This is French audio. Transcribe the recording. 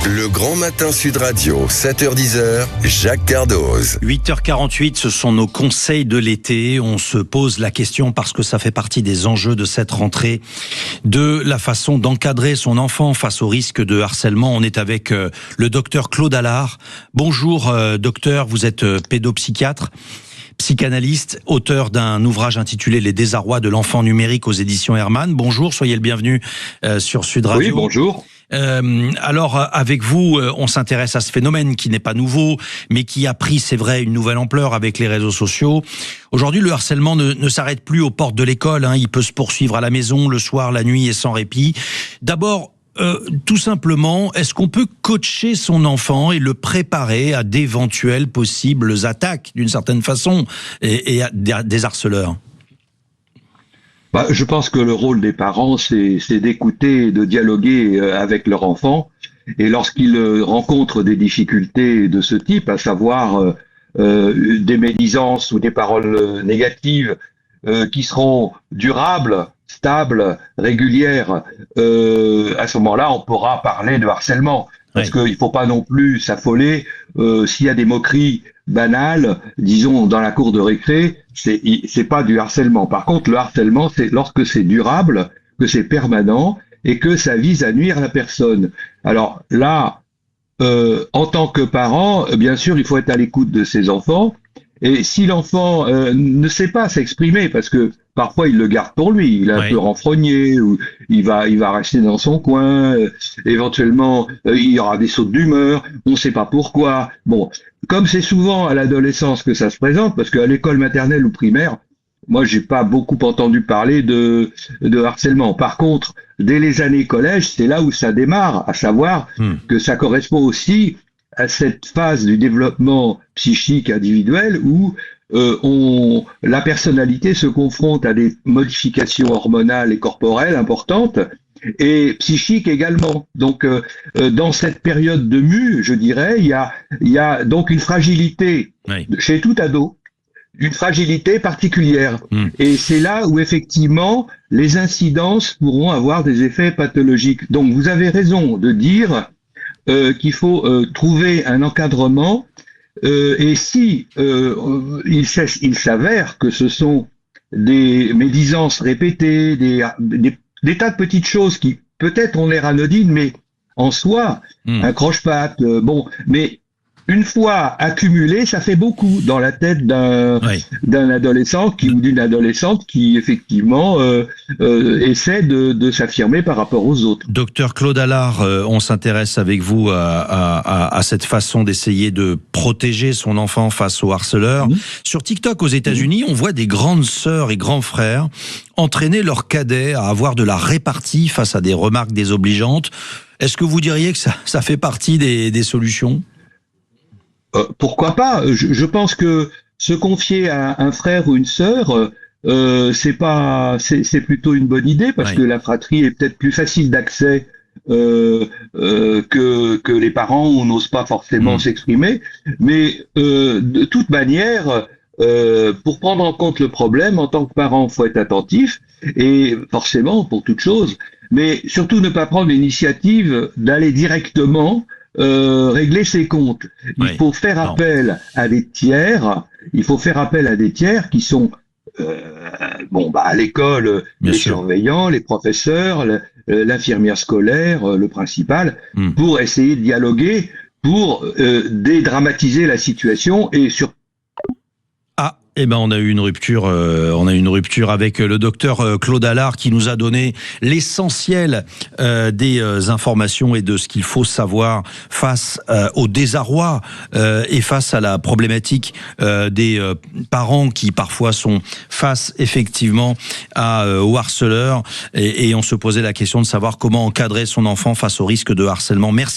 Le Grand Matin Sud Radio, 7h-10h, Jacques Cardoz. 8h48, ce sont nos conseils de l'été. On se pose la question parce que ça fait partie des enjeux de cette rentrée, de la façon d'encadrer son enfant face au risque de harcèlement. On est avec le docteur Claude Allard. Bonjour docteur, vous êtes pédopsychiatre, psychanalyste, auteur d'un ouvrage intitulé « Les désarrois de l'enfant numérique » aux éditions Hermann. Bonjour, soyez le bienvenu sur Sud Radio. Oui, bonjour. Alors, avec vous, on s'intéresse à ce phénomène qui n'est pas nouveau, mais qui a pris, c'est vrai, une nouvelle ampleur avec les réseaux sociaux. Aujourd'hui, le harcèlement ne s'arrête plus aux portes de l'école. Il peut se poursuivre à la maison, le soir, la nuit et sans répit. D'abord, tout simplement, est-ce qu'on peut coacher son enfant et le préparer à d'éventuelles possibles attaques, d'une certaine façon, et à des harceleurs ? Je pense que le rôle des parents, c'est d'écouter, de dialoguer avec leur enfant. Et lorsqu'ils rencontrent des difficultés de ce type, à savoir des médisances ou des paroles négatives qui seront durables, stables, régulières, à ce moment-là, on pourra parler de harcèlement. Parce qu'il ne faut pas non plus s'affoler s'il y a des moqueries banales, disons dans la cour de récré, c'est pas du harcèlement. Par contre, le harcèlement, c'est lorsque c'est durable, que c'est permanent et que ça vise à nuire à la personne. Alors là, en tant que parent, bien sûr, il faut être à l'écoute de ses enfants. Et si l'enfant ne sait pas s'exprimer, parce que parfois il le garde pour lui, il est un peu renfrogné, ou il va rester dans son coin, éventuellement il y aura des sautes d'humeur, on ne sait pas pourquoi. Bon, comme c'est souvent à l'adolescence que ça se présente, parce qu'à l'école maternelle ou primaire, moi j'ai pas beaucoup entendu parler de harcèlement. Par contre, dès les années collège, c'est là où ça démarre, à savoir que ça correspond aussi à cette phase du développement psychique individuel où la personnalité se confronte à des modifications hormonales et corporelles importantes et psychiques également. Donc, dans cette période de mue, je dirais, il y a donc une fragilité chez tout ado, une fragilité particulière. Et c'est là où effectivement les incidences pourront avoir des effets pathologiques. Donc, vous avez raison de dire qu'il faut trouver un encadrement et si il s'avère que ce sont des médisances répétées, des tas de petites choses qui peut-être ont l'air anodines, mais en soi, un croche-patte, mais une fois accumulé, ça fait beaucoup dans la tête d'un adolescent ou d'une adolescente qui effectivement essaie de s'affirmer par rapport aux autres. Docteur Claude Allard, on s'intéresse avec vous à cette façon d'essayer de protéger son enfant face aux harceleurs. Sur TikTok aux États-Unis, on voit des grandes sœurs et grands frères entraîner leurs cadets à avoir de la répartie face à des remarques désobligeantes. Est-ce que vous diriez que ça fait partie des solutions ? Pourquoi pas? Je pense que se confier à un frère ou une sœur, c'est plutôt une bonne idée parce que la fratrie est peut-être plus facile d'accès que les parents où on n'ose pas forcément s'exprimer. Mais de toute manière, pour prendre en compte le problème, en tant que parent, faut être attentif et forcément pour toute chose, mais surtout ne pas prendre l'initiative d'aller directement régler ses comptes. Il faut faire appel à des tiers. Il faut faire appel à des tiers qui sont, à l'école, les surveillants, les professeurs, l'infirmière scolaire, le principal, pour essayer de dialoguer, pour dédramatiser la situation et sur. On a eu une rupture. Avec le docteur Claude Allard qui nous a donné l'essentiel des informations et de ce qu'il faut savoir face au désarroi et face à la problématique des parents qui parfois sont face effectivement aux harceleurs et on se posait la question de savoir comment encadrer son enfant face au risque de harcèlement. Merci.